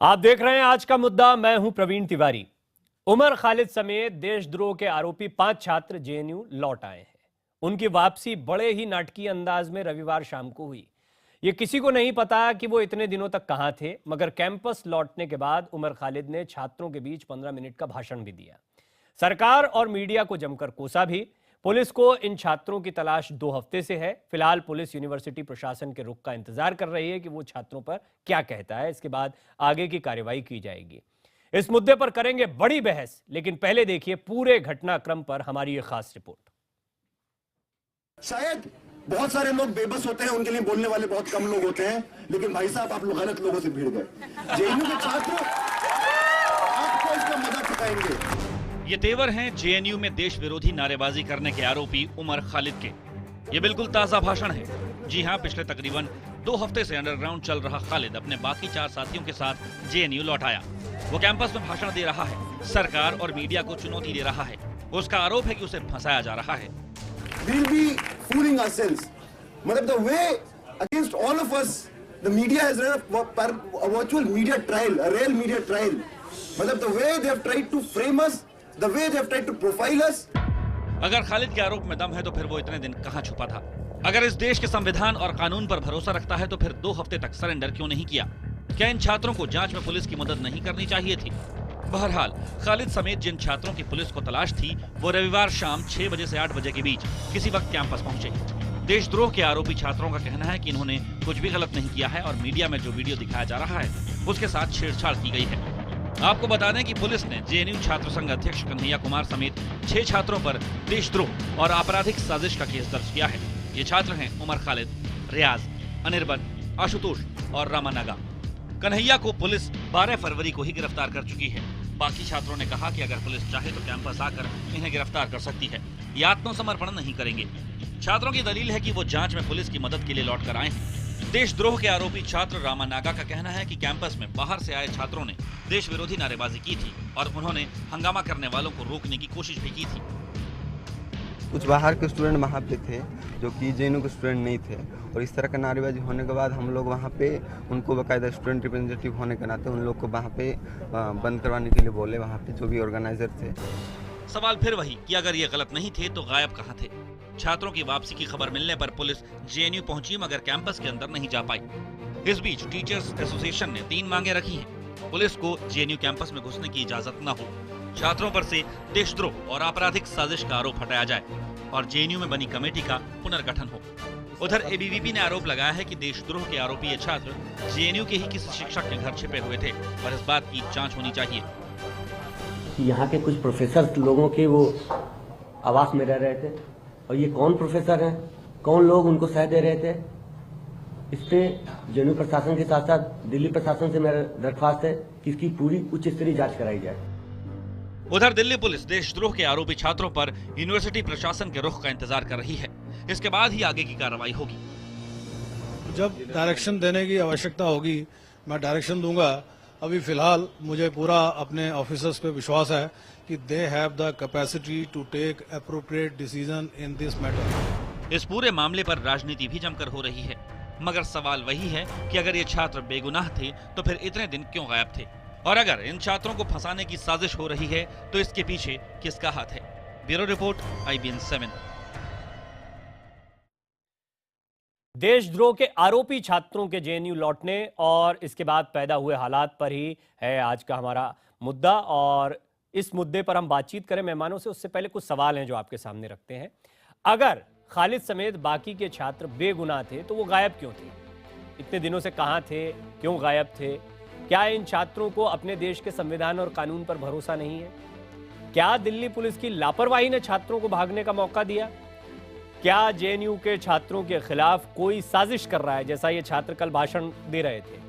आप देख रहे हैं आज का मुद्दा। मैं हूं प्रवीण तिवारी। उमर खालिद समेत देशद्रोह के आरोपी 5 छात्र जेएनयू लौट आए हैं। उनकी वापसी बड़े ही नाटकीय अंदाज में रविवार शाम को हुई। ये किसी को नहीं पता कि वो इतने दिनों तक कहां थे, मगर कैंपस लौटने के बाद उमर खालिद ने छात्रों के बीच 15 मिनट का भाषण भी दिया। सरकार और मीडिया को जमकर कोसा भी। पुलिस को इन छात्रों की तलाश 2 हफ्ते से है। फिलहाल पुलिस यूनिवर्सिटी प्रशासन के रुख का इंतजार कर रही है कि वो छात्रों पर क्या कहता है। इसके बाद आगे की कार्रवाई की जाएगी। इस मुद्दे पर करेंगे बड़ी बहस, लेकिन पहले देखिए पूरे घटनाक्रम पर हमारी ये खास रिपोर्ट। शायद बहुत सारे लोग बेबस होते हैं, उनके लिए बोलने वाले बहुत कम लोग होते हैं, लेकिन भाई साहब आप लोग गलत लोगों से भिड़ गए। जेएनयू के छात्र आपको इसका मजा चुकाएंगे। ये तेवर हैं जेएनयू में देश विरोधी नारेबाजी करने के आरोपी उमर खालिद के। ये बिल्कुल ताजा भाषण है। जी हां, पिछले तकरीबन 2 हफ्ते से अंडरग्राउंड चल रहा खालिद अपने बाकी 4 साथियों के साथ जेएनयू लौट आया। वो कैंपस में भाषण दे रहा है, सरकार और मीडिया को चुनौती दे रहा है। उसका आरोप है कि उसे फंसाया जा रहा है। We'll be fooling ourselves. मतलब the way against all of us, the media has run a virtual media trial, a real media trial. मतलब the way they have tried to frame us, the way they have tried to profile us. अगर खालिद के आरोप में दम है तो फिर वो इतने दिन कहां छुपा था? अगर इस देश के संविधान और कानून पर भरोसा रखता है तो फिर 2 हफ्ते तक सरेंडर क्यों नहीं किया? क्या इन छात्रों को जांच में पुलिस की मदद नहीं करनी चाहिए थी? बहरहाल खालिद समेत जिन छात्रों की पुलिस को तलाश थी वो रविवार शाम 6 बजे से 8 बजे के बीच किसी वक्त कैंपस पहुंचे। देशद्रोह के आरोपी छात्रों का कहना है कि इन्होंने कुछ भी गलत नहीं किया है और मीडिया में जो वीडियो दिखाया जा रहा है उसके साथ छेड़छाड़ की गई है। आपको बता दें कि पुलिस ने जेएनयू छात्र संघ अध्यक्ष कन्हैया कुमार समेत 6 छात्रों पर देशद्रोह और आपराधिक साजिश का केस दर्ज किया है। ये छात्र हैं उमर खालिद, रियाज, अनिर्बन, आशुतोष और रामानागा। कन्हैया को पुलिस 12 फरवरी को ही गिरफ्तार कर चुकी है। बाकी छात्रों ने कहा कि अगर पुलिस चाहे तो कैंपस आकर इन्हें गिरफ्तार कर सकती है। ये आत्मसमर्पण नहीं करेंगे। छात्रों की दलील है कि वो जांच में पुलिस की मदद के लिए लौट कर आए हैं। देशद्रोह के आरोपी छात्र रामानागा का कहना है कि कैंपस में बाहर से आए छात्रों ने देश विरोधी नारेबाजी की थी और उन्होंने हंगामा करने वालों को रोकने की कोशिश भी की थी। कुछ बाहर के स्टूडेंट वहाँ पे थे जो कि जेएनयू के स्टूडेंट नहीं थे, और इस तरह का नारेबाजी होने के बाद हम लोग वहाँ पे उनको बाकायदा स्टूडेंट रिप्रेजेंटेटिव होने के नाते उन लोग को वहाँ पे बंद करवाने के लिए बोले, वहाँ पे जो भी ऑर्गेनाइजर थे। सवाल फिर वही कि अगर ये गलत नहीं थे तो गायब कहाँ थे? छात्रों की वापसी की खबर मिलने पर पुलिस जेएनयू पहुंची मगर कैंपस के अंदर नहीं जा पाई। इस बीच टीचर्स एसोसिएशन ने 3 मांगे रखी हैं। पुलिस को जेएनयू कैंपस में घुसने की इजाजत न हो, छात्रों पर से देशद्रोह और आपराधिक साजिश का आरोप हटाया जाए और जेएनयू में बनी कमेटी का पुनर्गठन हो। उधर एबीवीपी ने आरोप लगाया है कि देशद्रोह के आरोपी ये छात्र जेएनयू के ही किसी शिक्षक के घर छिपे हुए थे और इस बात की जांच होनी चाहिए। यहाँ के कुछ प्रोफेसर लोगों के वो आवास में रह रहे थे, और ये कौन प्रोफेसर हैं, कौन लोग उनको सह दे रहे थे, इस पे जेएनयू प्रशासन के साथ साथ दिल्ली प्रशासन से मेरा दरख्वास्त है कि इसकी पूरी उच्च स्तरीय जांच कराई जाए। उधर दिल्ली पुलिस देशद्रोह के आरोपी छात्रों पर यूनिवर्सिटी प्रशासन के रुख का इंतजार कर रही है। इसके बाद ही आगे की कार्रवाई होगी। जब डायरेक्शन देने की आवश्यकता होगी मैं डायरेक्शन दूंगा। अभी फिलहाल मुझे पूरा अपने ऑफिसर्स पे विश्वास है कि they have the capacity to take appropriate decision in this matter. इस पूरे मामले पर राजनीति भी जमकर हो रही है, मगर सवाल वही है कि अगर ये छात्र बेगुनाह थे तो फिर इतने दिन क्यों गायब थे, और अगर इन छात्रों को फंसाने की साजिश हो रही है तो इसके पीछे किसका हाथ है? Bureau report, IBN 7। देशद्रोह के आरोपी छात्रों के जेएनयू लौटने और इसके बाद पैदा हुए हालात पर ही है आज का हमारा मुद्दा, और इस मुद्दे पर हम बातचीत करें मेहमानों से। उससे पहले कुछ सवाल हैं जो आपके सामने रखते हैं। अगर खालिद समेत बाकी के छात्र बेगुनाह थे तो वो गायब क्यों थे? इतने दिनों से कहां थे, क्यों गायब थे? क्या इन छात्रों को अपने देश के संविधान और कानून पर भरोसा नहीं है? क्या दिल्ली पुलिस की लापरवाही ने छात्रों को भागने का मौका दिया? क्या जेएनयू के छात्रों के खिलाफ कोई साजिश कर रहा है, जैसा ये छात्र कल भाषण दे रहे थे?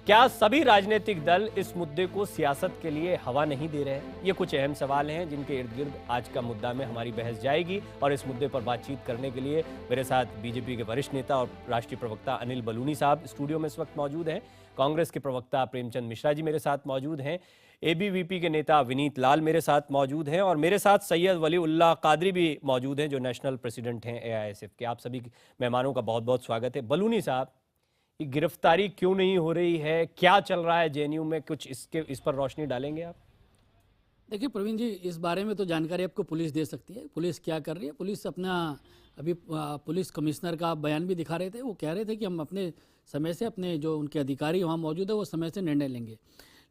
क्या सभी राजनीतिक दल इस मुद्दे को सियासत के लिए हवा नहीं दे रहे हैं? ये कुछ अहम सवाल हैं जिनके इर्द गिर्द आज का मुद्दा में हमारी बहस जाएगी, और इस मुद्दे पर बातचीत करने के लिए मेरे साथ बीजेपी के वरिष्ठ नेता और राष्ट्रीय प्रवक्ता अनिल बलूनी साहब स्टूडियो में इस वक्त मौजूद हैं। कांग्रेस के प्रवक्ता प्रेमचंद मिश्रा जी मेरे साथ मौजूद हैं। एबीवीपी के नेता विनीत लाल मेरे साथ मौजूद हैं, और मेरे साथ सैयद वलीउल्लाह कादरी भी मौजूद हैं जो नेशनल प्रेसिडेंट हैं AISF के। आप सभी मेहमानों का बहुत बहुत स्वागत है। बलूनी साहब, ये गिरफ्तारी क्यों नहीं हो रही है, क्या चल रहा है जेएनयू में, कुछ इस पर रोशनी डालेंगे आप? देखिए प्रवीण जी, इस बारे में तो जानकारी आपको पुलिस दे सकती है। पुलिस क्या कर रही है, पुलिस अपना अभी पुलिस कमिश्नर का बयान भी दिखा रहे थे। वो कह रहे थे कि हम अपने समय से अपने जो उनके अधिकारी वहाँ मौजूद है वो समय से निर्णय लेंगे।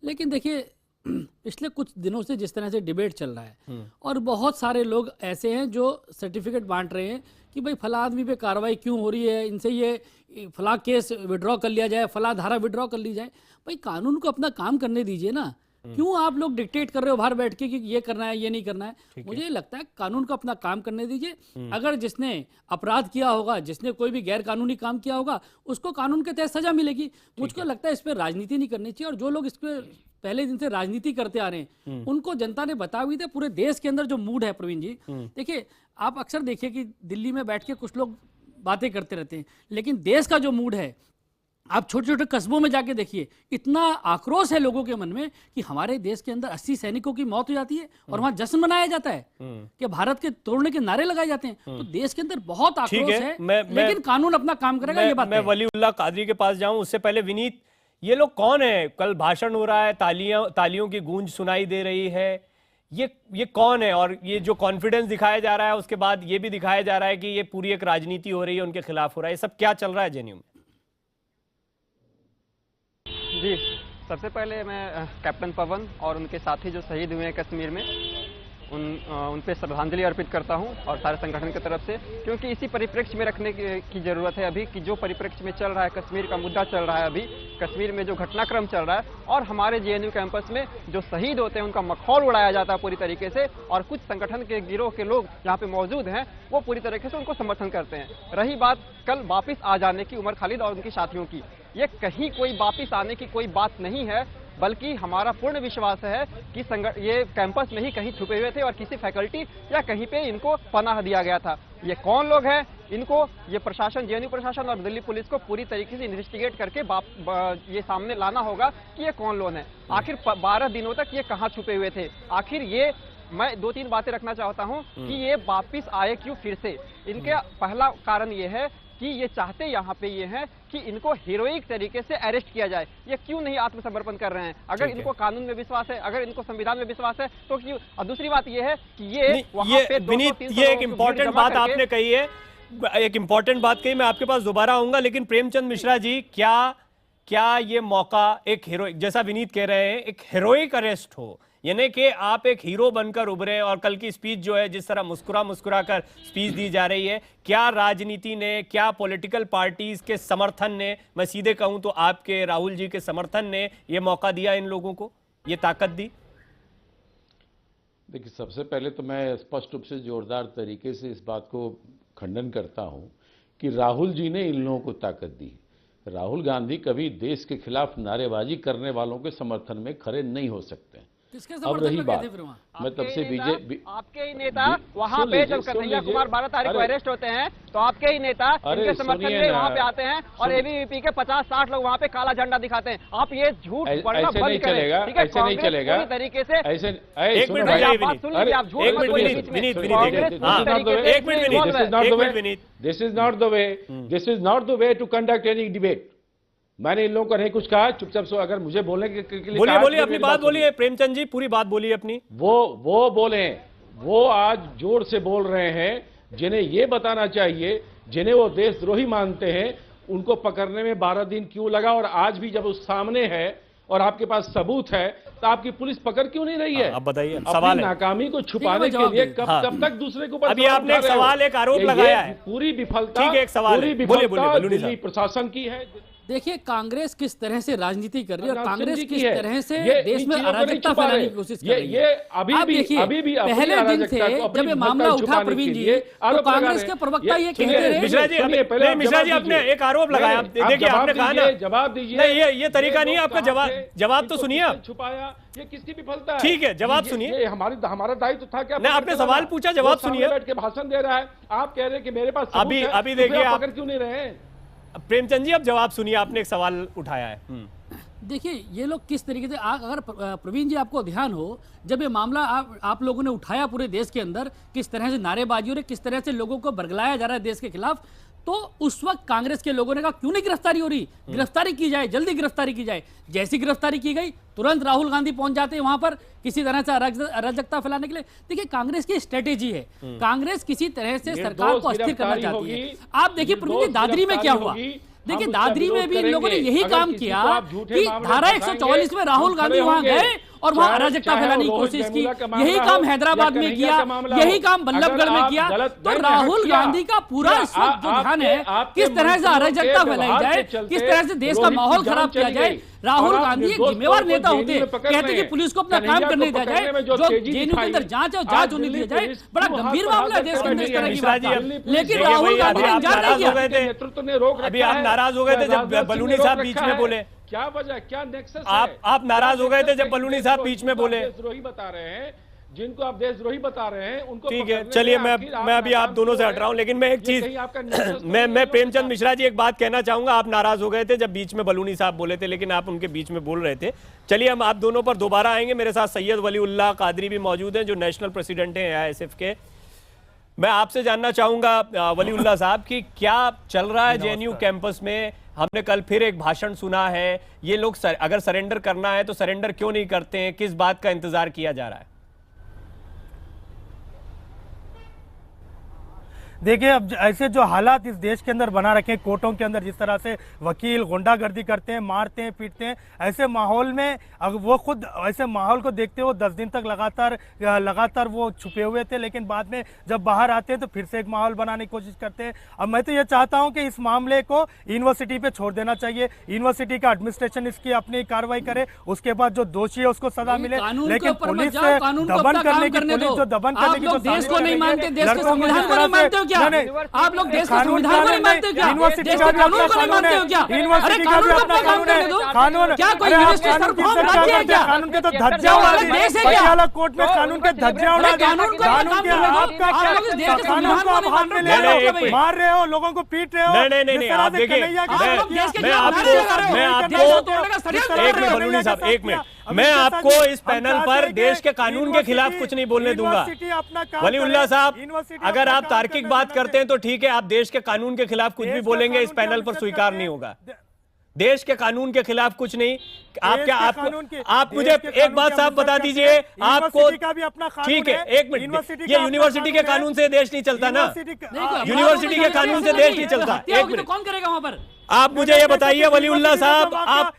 लेकिन देखिए पिछले कुछ दिनों से जिस तरह से डिबेट चल रहा है और बहुत सारे लोग ऐसे हैं जो सर्टिफिकेट बांट रहे हैं कि भाई फला आदमी पे कार्रवाई क्यों हो रही है, इनसे ये फला केस विड्रॉ कर लिया जाए, फला धारा विड्रॉ कर ली जाए। भाई कानून को अपना काम करने दीजिए ना, क्यों आप लोग डिक्टेट कर रहे हो बाहर बैठ के कि ये करना है ये नहीं करना है। मुझे लगता है कानून को अपना काम करने दीजिए। अगर जिसने अपराध किया होगा, जिसने कोई भी गैर कानूनी काम किया होगा, उसको कानून के तहत सजा मिलेगी। मुझको लगता है इस पर राजनीति नहीं करनी चाहिए। और जो लोग इस पर पहले दिन से राजनीति करते आ रहे हैं उनको जनता ने बता हुई थी। पूरे देश के अंदर जो मूड है प्रवीण जी, देखिए आप अक्सर देखिए कि दिल्ली में बैठ के कुछ लोग बातें करते रहते हैं, लेकिन देश का जो मूड है आप छोटे छोटे कस्बों में जाके देखिए, इतना आक्रोश है लोगों के मन में कि हमारे देश के अंदर 80 सैनिकों की मौत हो जाती है और वहां जश्न मनाया जाता है कि भारत के तोड़ने के नारे लगाए जाते हैं। तो देश के अंदर बहुत आक्रोश है, लेकिन कानून अपना काम करेगा। ये बात मैं वलीउल्लाह कादरी के पास जाऊं उससे पहले विनीत, ये लोग कौन है? कल भाषण हो रहा है, तालियों की गूंज सुनाई दे रही है, ये कौन है? और ये जो कॉन्फिडेंस दिखाया जा रहा है उसके बाद ये भी दिखाया जा रहा है कि ये पूरी एक राजनीति हो रही है, उनके खिलाफ हो रहा है। ये सब क्या चल रहा है जेएनयू में? जी, सबसे पहले मैं कैप्टन पवन और उनके साथी जो शहीद हुए हैं कश्मीर में उन पे श्रद्धांजलि अर्पित करता हूं और सारे संगठन की तरफ से, क्योंकि इसी परिप्रेक्ष्य में रखने की जरूरत है अभी कि जो परिप्रेक्ष्य में चल रहा है, कश्मीर का मुद्दा चल रहा है, अभी कश्मीर में जो घटनाक्रम चल रहा है और हमारे जेएनयू कैंपस में जो शहीद होते हैं उनका मखौल उड़ाया जाता है पूरी तरीके से, और कुछ संगठन के गिरोह के लोग यहाँ पे मौजूद हैं वो पूरी तरीके से उनको समर्थन करते हैं। रही बात कल वापिस आ जाने की उमर खालिद और उनके साथियों की, ये कहीं कोई वापिस आने की कोई बात नहीं है, बल्कि हमारा पूर्ण विश्वास है कि ये कैंपस में ही कहीं छुपे हुए थे और किसी फैकल्टी या कहीं पे इनको पनाह दिया गया था। ये कौन लोग हैं, इनको ये प्रशासन, जेएनयू प्रशासन और दिल्ली पुलिस को पूरी तरीके से इन्वेस्टिगेट करके ये सामने लाना होगा कि ये कौन लोग हैं, आखिर 12 दिनों तक ये कहाँ छुपे हुए थे, आखिर ये मैं 2-3 बातें रखना चाहता हूं कि ये वापिस आए क्यों फिर से। इनके पहला कारण ये है कि ये चाहते यहाँ पे ये हैं कि इनको हीरोइक तरीके से अरेस्ट किया जाए। ये क्यों नहीं आत्मसमर्पण कर रहे हैं? अगर इनको कानून में विश्वास है, अगर इनको संविधान में विश्वास है तो क्यों? और दूसरी बात ये है कि ये वहाँ पे विनीत, ये एक इम्पोर्टेंट बात आपने कही है, एक इम्पोर्टेंट बात कही, मैं आपके पास दोबारा आऊंगा, लेकिन प्रेमचंद मिश्रा जी, क्या ये मौका एक हीरोइक, जैसा विनीत कह रहे हैं, एक हीरोइक अरेस्ट हो, यानी कि आप एक हीरो बनकर उभरे, और कल की स्पीच जो है जिस तरह मुस्कुरा कर स्पीच दी जा रही है, क्या राजनीति ने, क्या पॉलिटिकल पार्टीज के समर्थन ने, मैं सीधे कहूं तो आपके राहुल जी के समर्थन ने ये मौका दिया इन लोगों को, ये ताकत दी? देखिए, सबसे पहले तो मैं स्पष्ट रूप से जोरदार तरीके से इस बात को खंडन करता हूं कि राहुल जी ने इन लोगों को ताकत दी। राहुल गांधी कभी देश के खिलाफ नारेबाजी करने वालों के समर्थन में खड़े नहीं हो सकते। अब रही बात, मैं तब से बीजेपी, आपके ही नेता वहाँ पे जब कन्हैया कुमार 12 तारीख को अरेस्ट होते हैं तो आपके ही नेता इनके समर्थन में वहाँ पे आते हैं और एबीवीपी के 50-60 लोग वहाँ पे काला झंडा दिखाते हैं। आप ये झूठ बोलना बंद करें, ठीक है? ऐसे नहीं चलेगा, पूरी तरीके से ऐसे एक minute this is not the way to conduct any debate. मैंने इन लोगों को नहीं कुछ कहा, चुपचाप सो अगर मुझे बोलने के लिए बोलिए अपनी बात बोलिए। प्रेमचंद जी पूरी बात बोलिए अपनी। वो बोले, वो आज जोर से बोल रहे हैं जिन्हें ये बताना चाहिए, जिन्हें वो देशद्रोही मानते हैं, उनको पकड़ने में 12 दिन क्यों लगा, और आज भी जब उस सामने है और आपके पास सबूत है तो आपकी पुलिस पकड़ क्यों नहीं रही है? अब बताइए, सवाल है। नाकामी को छुपाने के लिए कब तक दूसरे के ऊपर अभी आपने एक सवाल, एक आरोप लगाया है, पूरी विफलता, ठीक है, एक सवाल पूरी विफलता दिल्ली प्रशासन की है। देखिए कांग्रेस किस तरह से राजनीति कर रही है और कांग्रेस किस तरह से देश में अराजकता फैलाने की कोशिश कर रही है। अभी भी पहले दिन से जब ये मामला उठा प्रवीण जी, तो कांग्रेस के प्रवक्ता ये कहते रहे। मिश्रा जी आपने एक आरोप लगाया, देखिए आपने कहा ना, जवाब दीजिए। नहीं, ये तरीका नहीं है आपका। जवाब तो सुनिए आप। छुपाया, ये किसकी विफलता है? ठीक है, जवाब सुनिए। हमारा दायित्व था क्या? नहीं, आपने सवाल पूछा, जवाब सुनिए। बैठ के भाषण दे रहा है, आप कह रहे हैं कि मेरे पास अभी देखिए, आप पकड़ क्यों नहीं रहे हैं? प्रेमचंद जी अब जवाब सुनिए, आपने एक सवाल उठाया है। देखिए ये लोग किस तरीके से, अगर प्रवीण जी आपको ध्यान हो, जब ये मामला आप लोगों ने उठाया पूरे देश के अंदर, किस तरह से नारेबाजी और किस तरह से लोगों को बरगलाया जा रहा है देश के खिलाफ, तो उस वक्त कांग्रेस के लोगों ने कहा क्यों नहीं गिरफ्तारी हो रही, गिरफ्तारी की जाए, जल्दी गिरफ्तारी की जाए। जैसी गिरफ्तारी की गई तुरंत राहुल गांधी पहुंच जाते हैं वहां पर किसी तरह से अराजकता फैलाने के लिए। देखिए कांग्रेस की स्ट्रेटेजी है, कांग्रेस किसी तरह से सरकार को अस्थिर करना चाहती है। आप देखिए प्रवीण जी, दादरी में क्या हुआ, देखिए दादरी में भी इन लोगों ने यही काम किया कि धारा 144 में राहुल गांधी वहां गए और वहां अराजकता फैलाने की कोशिश की। यही काम हैदराबाद में किया, यही काम बल्लभगढ़ में किया। तो राहुल गांधी का पूरा इस वक्त जो ध्यान है किस तरह से अराजकता फैलाई जाए, किस तरह से देश का माहौल खराब किया जाए। राहुल गांधी एक जिम्मेवार नेता होते, कहते कि पुलिस को अपना काम करने दिया जाए, जो जेएनयू के अंदर जांच है जांच होने दिया जाए। बड़ा गंभीर मामला है देश के अंदर इस तरह की बात, लेकिन राहुल गांधी ने इंतजार नहीं किया। अभी आप नाराज हो गए थे जब बलूनी साहब बीच में बोले, क्या वजह, क्या नेक्सस आप नाराज हो गए थे जब बलूनी साहब बीच में बोले। देशद्रोही बता रहे हैं, जिनको आप देशद्रोही बता रहे हैं उनको ठीक है, चलिए मैं अभी आप दोनों से हट रहा हूं, लेकिन मैं एक चीज मैं प्रेमचंद मिश्रा जी एक बात कहना चाहूंगा। आप नाराज हो गए थे जब बीच में बलूनी साहब बोले थे, लेकिन आप उनके बीच में बोल रहे थे। चलिए हम आप दोनों पर दोबारा आएंगे। मेरे साथ सैयद वलीउल्लाह कादरी भी मौजूद हैं जो नेशनल प्रेसिडेंट हैं AISF के। मैं आपसे जानना चाहूंगा वलीउल्लाह साहब कि क्या चल रहा है JNU कैंपस में। हमने कल फिर एक भाषण सुना है, ये लोग अगर सरेंडर करना है तो सरेंडर क्यों नहीं करते हैं, किस बात का इंतजार किया जा रहा है? देखिए अब ऐसे जो हालात इस देश के अंदर बना रखे हैं, कोर्टों के अंदर जिस तरह से वकील गुंडागर्दी करते हैं, मारते हैं, पीटते हैं, ऐसे माहौल में अगर वो खुद ऐसे माहौल को देखते हुए 10 दिन तक लगातार वो छुपे हुए थे, लेकिन बाद में जब बाहर आते हैं तो फिर से एक माहौल बनाने की कोशिश करते हैं। अब मैं तो ये चाहता हूँ कि इस मामले को यूनिवर्सिटी पे छोड़ देना चाहिए, यूनिवर्सिटी का एडमिनिस्ट्रेशन इसकी अपनी कार्रवाई करे, उसके बाद जो दोषी है उसको सजा मिले। लेकिन पुलिस से दमन करने की, पुलिस जो दमन करने की जो देश को नहीं मानते, देश के संविधान को नहीं मानते हो क्या? आप लोग देश के संविधान को नहीं मानते हो क्या? यूनिवर्सिटी देश के कानून को नहीं मानते हो क्या? यूनिवर्सिटी का भी अपना कानून है, कानून क्या कोई यूनिवर्सिटी राज्य है क्या? कानून के तो धज्जियां उड़ा दी, पटियाला कोर्ट में कानून के धज्जियां उड़ा दी। कानून के आपका कानून को आप हाथ में ले रहे हो, मार रहे हो, लोगों को पीट रहे हो। नहीं आप देखिए, मैं आपको इस पैनल पर देश के कानून के खिलाफ कुछ नहीं बोलने दूंगा। वलीउल्लाह साहब, अगर आप तार्किक बात करते हैं तो ठीक है, आप देश के कानून के खिलाफ कुछ भी बोलेंगे इस पैनल पर स्वीकार नहीं होगा। देश के कानून के खिलाफ कुछ नहीं। आप मुझे एक बात साहब बता दीजिए, आपको ठीक है, एक मिनट, ये यूनिवर्सिटी के कानून से देश नहीं चलता ना, यूनिवर्सिटी के कानून से देश नहीं चलता। एक मिनट, कौन करेगा वहां पर? आप मुझे ये बताइए वलीउल्लाह साहब, आप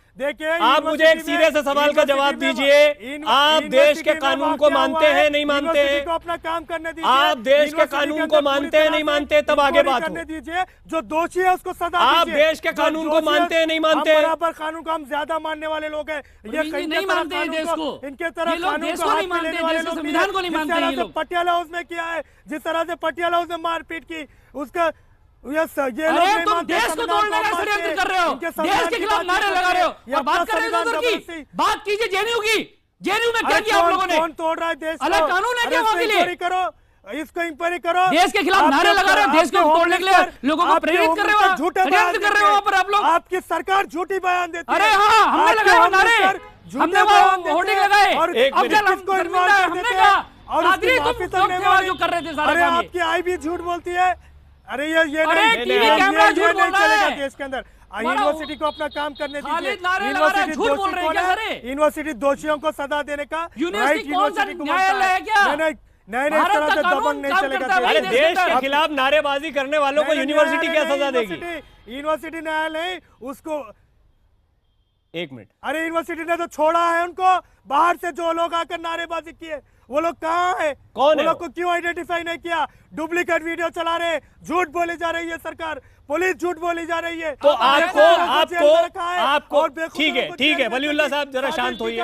मुझे एक सीधे से सवाल का जवाब दीजिए। आप देश के कानून को मानते हैं नहीं मानते हैं? अपना काम करने दीजिए। आप देश के कानून को मानते हैं नहीं मानते, तब आगे बात करने दीजिए। जो दोषी है उसको सजा आप देश के कानून को मानते हैं नहीं मानते? बराबर कानून को हम ज्यादा मानने वाले लोग हैं। ये नहीं मानते हैं देश को, इनके तरह कानून को हाथ में लेने वाले लोग संविधान को नहीं मानते हैं। पटियाला हाउस में किया है, जिस तरह से पटियाला हाउस में मारपीट की, उसका ये अरे तुम देश को तोड़ने का षड्यंत्र कर रहे हो, देश के खिलाफ नारे लगा रहे हो और बात कर रहे हो उधर की। बात कीजिए JNU की। JNU में क्या किया आप लोगों ने? कौन तोड़ रहा है देश को? अलग कानून है क्या वहां के लिए? करो, इसको इंक्वायरी करो। देश के खिलाफ नारे लगा रहे हो, देश को तोड़ने के लिए लोगों को प्रेरित कर रहे हो, षड्यंत्र कर रहे हो वहां पर आप लोग। आपकी सरकार झूठी बयान देती है। अरे हाँ, हमने लगाए नारे, हमने वो होर्डिंग लगाए। हमने कहा और जो कर रहे थे सारे। अरे आपकी आई भी झूठ बोलती है। अरे ये टीवी कैमरा झूठ बोल रहा है देश के अंदर। यूनिवर्सिटी को अपना काम करने दीजिए। यूनिवर्सिटी झूठ बोल रही है क्या सारे? यूनिवर्सिटी दोषियों को सजा देने का यूनिवर्सिटी कौन सा न्यायालय है क्या? नहीं, इस तरह से दमन नहीं चलेगा। अरे देश के खिलाफ नारेबाजी करने वालों को यूनिवर्सिटी क्या सजा देगी? यूनिवर्सिटी न्यायालय उसको, एक मिनट, अरे यूनिवर्सिटी ने तो छोड़ा है उनको। बाहर से जो लोग आकर नारेबाजी किए वो लोग कहाँ है? कौन है? वो लोग को क्यों आइडेंटिफाई नहीं किया? डुप्लीकेट वीडियो चला रहे, झूठ बोली जा रही है सरकार, पुलिस झूठ बोली जा रही है। तो आपको ठीक है वलीउल्लाह साहब जरा शांत होइए,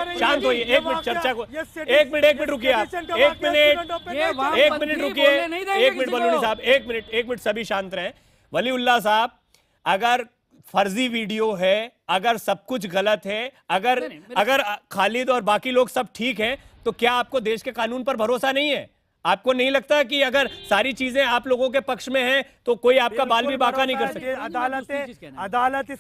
एक मिनट चर्चा को, एक मिनट रुकिए आप, एक मिनट रुकिए, एक मिनट बलूनी साहब, एक मिनट सभी शांत रहे। वलीउल्लाह साहब, अगर फर्जी वीडियो है, अगर सब कुछ गलत है, अगर खालिद और बाकी लोग सब ठीक हैं, तो क्या आपको देश के कानून पर भरोसा नहीं है? आपको नहीं लगता कि अगर सारी चीजें आप लोगों के पक्ष में हैं तो कोई आपका बाल भी बाका नहीं कर सकता? अदालत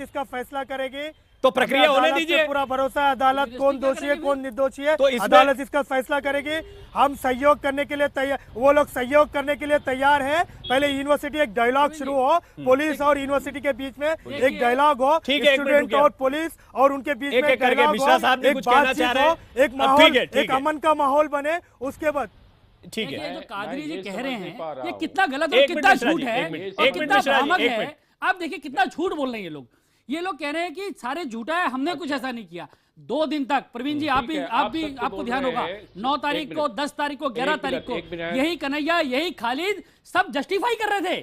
इसका फैसला करेगी तो प्रक्रिया होने अदालत पे दीजिए। पूरा भरोसा है, अदालत कौन दोषी है कौन निर्दोषी है तो इसमें- अदालत इसका फैसला करेगी। हम सहयोग करने के लिए तैयार, वो लोग सहयोग करने के लिए तैयार है। पहले यूनिवर्सिटी एक डायलॉग शुरू हो, पुलिस और यूनिवर्सिटी के बीच में एक डायलॉग हो, ठीक है, एक मिनट स्टूडेंट रुकिए। और पुलिस और उनके बीच एक में एक करके dialogue मिश्रा हो, साहब ने एक कुछ कहना बातचीत चाह रहे हो, हैं। एक अब माहौल, ठीक है, ठीक एक है। अमन का माहौल बने, उसके बाद ठीक देखिए, है। जो कादरी जी ये कह समझ रहे नहीं पा हैं रहा ये हूं। कितना गलत और एक मिनट कितना मिश्रा झूठ जी, है एक मिनट, और एक मिनट कितना मिश्रा जी, भ्रामक एक है। मिनट। आप देखिए कितना झूठ बोल रहे हैं ये लोग। ये लोग कह रहे हैं कि सारे झूठा है, हमने कुछ ऐसा नहीं किया। 2 दिन तक प्रवीण जी आप ठीक है, भी सत्य आपको बोल ध्यान रहे होगा, हैं। 9 एक तारीख को, मिनट। 10 तारीख को, 11 एक तारीख मिनट, को एक मिनट। यही कन्हैया, यही खालिद सब जस्टिफाई कर रहे थे।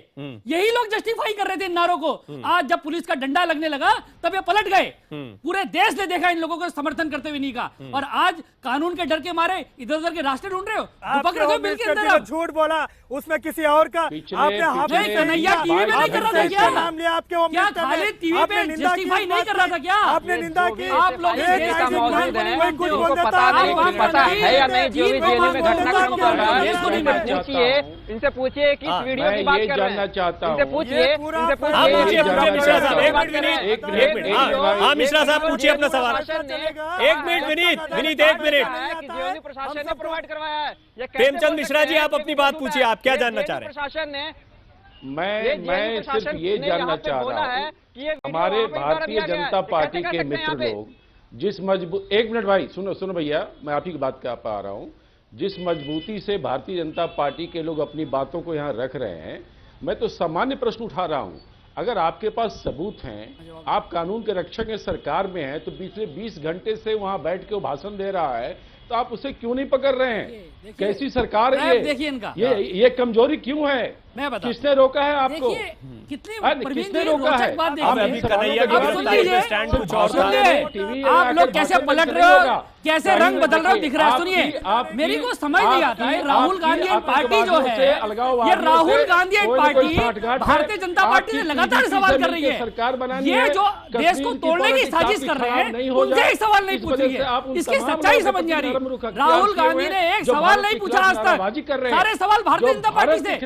यही लोग जस्टिफाई कर रहे थे इन नारों को। आज जब पुलिस का डंडा लगने लगा तब ये पलट गए। पूरे देश ने देखा इन लोगों को समर्थन करते हुए नहीं का। और आज कानून के डर के मारे इधर उधर के रास्ते ढूंढ रहे हो, दुपक रहे हो बिल के अंदर। आप झूठ बोला, उसमें किसी और का आपने हाफ नहीं, कन्हैया टीवी में नहीं कर रहा था क्या? नाम लिया आपके होम क्या मिनिस्टर ने? खालिद टीवी आपने पे निंदा की जस्टिफाई इस नहीं बात कर रहा की? था क्या? आपने निंदा की। आप लोग एक देश ऐसे का इंसान मौजूद को है, कोई कुछ उनको बोल देता पता है, नहीं, आप उनको बात पता नहीं है या करते। नहीं जो भी ठीक जेएनयू में है, घटना बात को कर रहे हैं। देश को नहीं जानना पूछिए, चाहता हूं। इनसे पूछिए कि हाँ, इस वीडियो मैं की बात ये कर रहे जानना हैं। चाहता इनसे हूं। पूछिए, ये पूरा इनसे फैसला- आप पूछिए पूछिए, कि पूछिए मिश्रा साहब, एक मिनट, एक मिनट, एक मिनट। हाँ, मिश्रा साहब पूछिए अपना सवाल। चलेगा। एक मिनट, विनीत, एक मिनट। कि जेएनयू प्रशासन ने प्रोवाइड करवाया है। ये कैसे प्रेमचंद बोल मिश्रा सकते जी, हैं आप कि अपनी ये बात झूठ पूछिए, है? आप क्या ये जानना जेएनयू चाह रहे हैं? प्रशासन ने मैं जेएनयू सिर्फ प्रशासन ये ने जानना यहाँ पे चाह बोला रहा है हूँ कि ये वीडियो हमारे वहाँ पे द्वारा भारतीय दिया गया है। जनता ये पार्टी कैसे कर के सकते हैं मित्र यहाँ पे? लोग जिस मजबूत, एक मिनट भाई, सुनो सुनो भैया, मैं आप ही की बात कर पा रहा हूँ। जिस मजबूती से भारतीय जनता पार्टी के लोग अपनी बातों को यहाँ रख रहे हैं, मैं तो सामान्य प्रश्न उठा रहा हूँ। अगर आपके पास सबूत हैं, आप कानून के रक्षक हैं, सरकार में हैं, तो पिछले 20 घंटे से वहां बैठ के वो भाषण दे रहा है, तो आप उसे क्यों नहीं पकड़ रहे हैं? देखिए, कैसी सरकार है रैप ये? देखिए इनका। ये कमजोरी क्यों है? मैं बता किसने रोका है आपको? देखिए कितनी अरे, प्रवीण किसने जी रोका रोचक है? बात आप देखिए। अभी कन्हैया की अब सुन गिरफ्तारी लीजिए, पे स्टैंड कुछ और था। सुनिए, टीवी आप लोग कैसे भाषण में पलट नहीं रहे हो, होगा। कैसे रंग बदल रहे हो दिख रहा है। सुनिए, आपकी- मेरी को समझ नहीं आता है, राहुल गांधी एंड पार्टी जो है, ये Rahul Gandhi and party Bharatiya Janata party से लगातार सवाल कर रही है। सरकार बनानी ये है, जो देश को तोड़ने की साजिश कर रहे हैं, उनसे एक सवाल नहीं पूछ रही है। इसकी सच्चाई समझ नहीं आ रही। राहुल गांधी ने एक सवाल नहीं पूछा आज तक, सारे सवाल भारतीय जनता पार्टी से।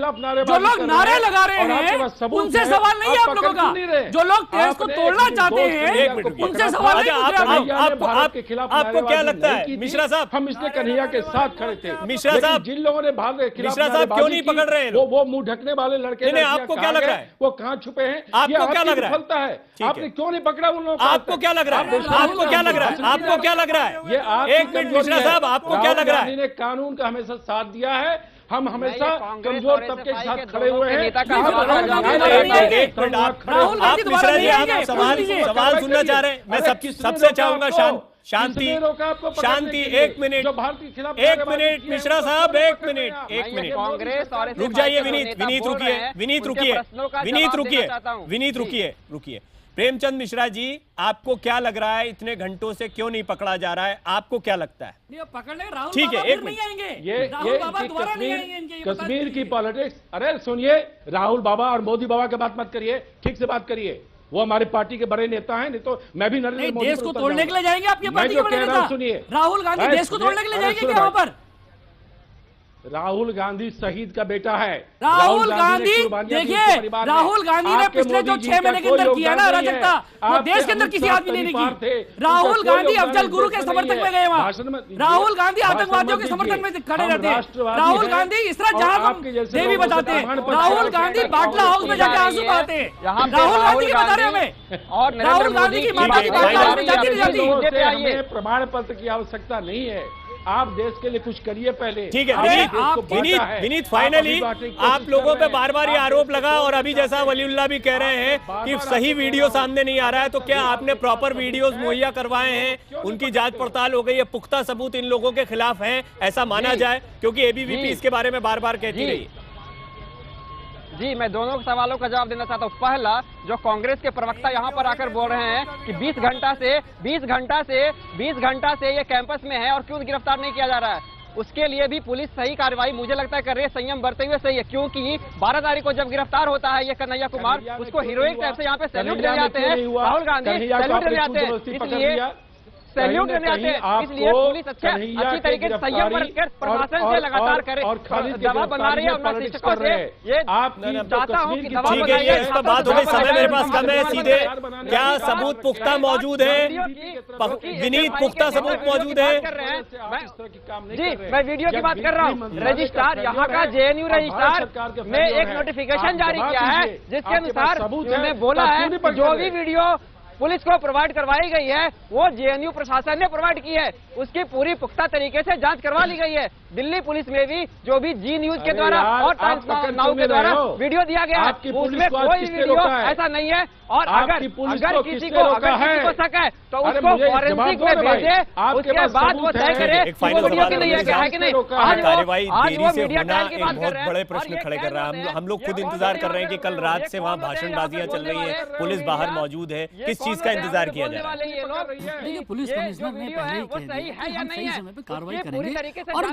जो लोग नारे लगा रहे हैं उनसे सवाल नहीं है आप लोगों का। जो लोग देश को तोड़ना चाहते हैं उनसे सवाल नहीं पूछ रहे आप। आपको क्या लगता है मिश्रा साहब? हम इसलिए कन्हैया के साथ खड़े थे। मिश्रा लेकिन साहब, जिन लोगों ने भारत के खिलाफ मिश्रा साहब क्यों नहीं नारेबाजी पकड़ रहे हैं की, लोग? वो मुंह ढकने वाले लड़के नहीं, लड़कियां आपको क्या कहाँ लग गए? रहा है? वो कहाँ छुपे हैं? आपको ये क्या आपकी लग रहा है? विफलता है। ठीक आपने है। क्यों नहीं पकड़ा उन लोगों को? आपको क्या लग रहा है? आपको क्या लग रहा है? आपको क्या लग रहा है? ये आप एक मिनट मिश्रा साहब, आपको क्या लग रहा है? ने कानून का हमेशा साथ दिया है। हम हमेशा कांग्रेस कमजोर और तबके के SFI साथ के खड़े दोनों हुए के हैं। नेता का आप हाथ राहुल दोबारा गांधी नहीं आएंगे। एक मिनट, आप राहुल गांधी दोबारा मिश्रा जी, नहीं आप आएंगे। सवाल सुन लीजिए। सवाल सुनना चाह रहे हैं? मैं सबसे चाहूंगा शांति, शांति। एक मिनट, एक मिनट मिश्रा साहब, एक मिनट, एक मिनट कांग्रेस और रुक जाइए। विनीत रुकिए, विनीत रुकिए। प्रेमचंद मिश्रा जी, आपको क्या लग रहा है इतने घंटों से क्यों नहीं पकड़ा जा रहा है? आपको क्या लगता है? ये पकड़ने राहुल ठीक है, बाबा एक फिर नहीं मिनट। आएंगे। राहुल बाबा दोबारा नहीं आएंगे इनके, ये बता कश्मीर दीजिए। की पॉलिटिक्स, अरे सुनिए, राहुल बाबा और मोदी बाबा की बात मत करिए, ठीक से बात करिए। वो हमारी पार्टी के बड़े नेता हैं, नहीं तो मैं भी नरेंद्र नहीं, मोदी देश पर को उतर तोड़ने के लिए जाऊंगा। जाएंगे आपके मैं पार्टी जो के बड़े कह रहा हूं, नेता? सुनिए। राहुल गांधी अरे देश को तोड़ने के लिए अरे जाएंगे सुनो क्या वहां भाई। पर? राहुल गांधी शहीद का बेटा है। राहुल ने गांधी कुर्बानियां दी देखिए, उसके परिवार में। राहुल गांधी ने आपके पिछले जो मोदी जी 6 का महीने के कोई अंदर किया ना योगदान नहीं है। अराजकता, वो आपके देश के अंदर अमित किसी शाह आदमी ने नहीं परिवार थे, की। राहुल उनका कोई गांधी योगदान अफजल इस गुरु देश के में समर्थक नहीं में है। गए भाषण वहां। मत दीजिए। राहुल गांधी भाषण आतंकवादियों मत के समर्थन में दीजिए। खड़े हम रहते हैं। राष्ट्रवादी राहुल हैं। गांधी इसरात और जहां को आपके जैसे देवी लोगों से बताते हैं। प्रमाण पत्र राहुल लेकर गांधी के बाटला हाउस में जाके आंसू बहाते हैं। यहाँ पे राहुल गांधी की बता रहे गांधी हमें। और राहुल गांधी की माता की बाटला हाउस में जाती नहीं जाती। हमें प्रमाण पत्र की आवश्यकता नहीं है। आप देश के लिए कुछ करिए पहले। ठीक है, आपने देश को बांटा है। विनीत आप फाइनली अभी बांटने की कोशिश आप लोगों कर पे रहे बार बार ये हैं। आरोप लगा, आप और अभी जैसा वलीउल्लाह भी कह रहे हैं कि सही वीडियो सामने नहीं आ रहा है, तो क्या आपने प्रॉपर वीडियोस मुहैया करवाए हैं? उनकी जांच पड़ताल हो गई है, पुख्ता सबूत इन लोगों के खिलाफ हैं, ऐसा माना जाए? क्योंकि एबीवीपी इसके बारे में बार बार कहती रही। जी, मैं दोनों सवालों का जवाब देना चाहता हूँ। पहला, जो कांग्रेस के प्रवक्ता यहाँ पर आकर बोल रहे हैं कि 20 घंटा से ये कैंपस में है और क्यों गिरफ्तार नहीं किया जा रहा है, उसके लिए भी पुलिस सही कार्रवाई मुझे लगता है कर रही है, संयम बरते हुए सही है। क्योंकि 12 तारीख को जब गिरफ्तार होता है ये कन्हैया कुमार, उसको हीरोइक टाइप से यहाँ पे सैल्यूट देने आते हैं। राहुल गांधी सैल्यूट देने आते हैं। इसलिए सैल्यूट देने आते हैं। इसलिए पुलिस अच्छी तरीके से संयम बरतकर प्रशासन से लगातार करे और दबाव बना रही है अपना शिक्षकों से। ये चाहता हूँ कि दबाव ठीक है, ये इस पर बात हो गई, समय मेरे पास कम है। सीधे क्या सबूत पुख्ता मौजूद है? विनीत, पुख्ता सबूत मौजूद है? जी, मैं वीडियो की बात कर रहा हूँ। रजिस्ट्रार, यहाँ का जेएनयू रजिस्ट्रार ने एक नोटिफिकेशन जारी किया है जिसके अनुसार उन्होंने बोला है कि जो भी वीडियो पुलिस को प्रोवाइड करवाई गई है वो जेएनयू प्रशासन ने प्रोवाइड की है, उसकी पूरी पुख्ता तरीके से जांच करवा ली गई है। दिल्ली पुलिस में भी जो भी जी न्यूज के द्वारा और टाइम्स नाउ के द्वारा वीडियो दिया गया है उसमें कोई वीडियो ऐसा नहीं है। और अगर किसी को शक है तो उसको फॉरेंसिक में भेजे, उसके बाद वो तय करे वो वीडियो की नहीं है कि नहीं। कार्रवाई देरी से होना एक बहुत बड़े प्रश्न खड़े कर रहा है। हम लोग खुद इंतजार कर रहे हैं कि कल रात से वहाँ भाषणबाजियां चल रही है, पुलिस बाहर मौजूद है, किस चीज का इंतजार किया जा रहा है? देखिए, पुलिस कमिश्नर ने पहले ही कह दिया कि हम सही समय पे कार्रवाई करेंगे और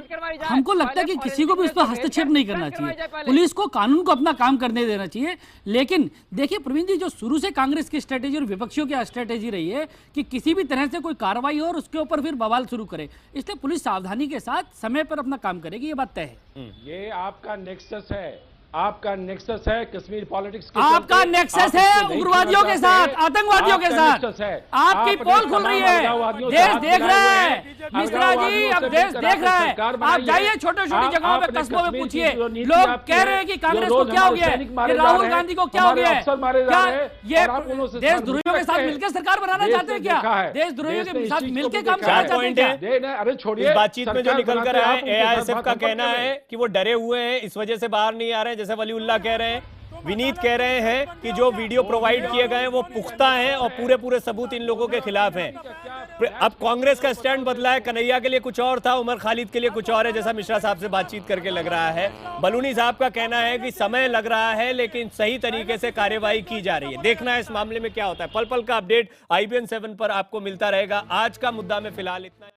हमको लगता है कि किसी को भी उस पर हस्तक्षेप नहीं करना चाहिए। पुलिस को कानून को अपना काम करने देना चाहिए। लेकिन देखिए प्रवीण जी, जो शुरू से कांग्रेस की स्ट्रेटेजी और विपक्षियों की स्ट्रेटेजी रही है कि किसी भी तरह से कोई कार्रवाई हो और उसके ऊपर फिर बवाल शुरू करे, इसलिए पुलिस सावधानी के साथ समय पर अपना काम करेगी, ये बात तय है। ये आपका नेक्सस है, आपका नेक्सस है कश्मीर पॉलिटिक्स के, आपका नेक्सस है उग्रवादियों के साथ, आतंकवादियों के साथ। आपकी पोल खुल रही है, देश देख रहा है मिश्रा जी, अब देश देख रहा है। आप जाइए छोटे छोटी जगहों पे, कस्बों में पूछिए, लोग कह रहे हैं कि कांग्रेस को क्या हो गया है, कि राहुल गांधी को क्या हो गया है, क्या ये देशद्रोहियों के साथ मिलकर सरकार बनाना चाहते हैं? क्या देशद्रोहियों के साथ मिलकर काम करना चाहते हैं? अरे छोड़िए, इस बातचीत में जो निकल कर आया, एआईएसएफ का कहना है कि वो डरे हुए हैं, इस वजह से बाहर नहीं आ रहे, जैसे वलीउल्लाह कह रहे हैं, विनीत कह रहे हैं कि जो वीडियो प्रोवाइड किए गए हैं वो पुख्ता हैं और पूरे सबूत इन लोगों के खिलाफ हैं। अब कांग्रेस का स्टैंड बदला है, कन्हैया के लिए कुछ और था, उमर खालिद के लिए कुछ और है, जैसा मिश्रा साहब से बातचीत करके लग रहा है। बलूनी साहब का कहना है कि समय लग रहा है लेकिन सही तरीके से कार्यवाही की जा रही है। देखना है इस मामले में क्या होता है। पल पल का अपडेट IBN 7 पर आपको मिलता रहेगा। आज का मुद्दा में फिलहाल इतना।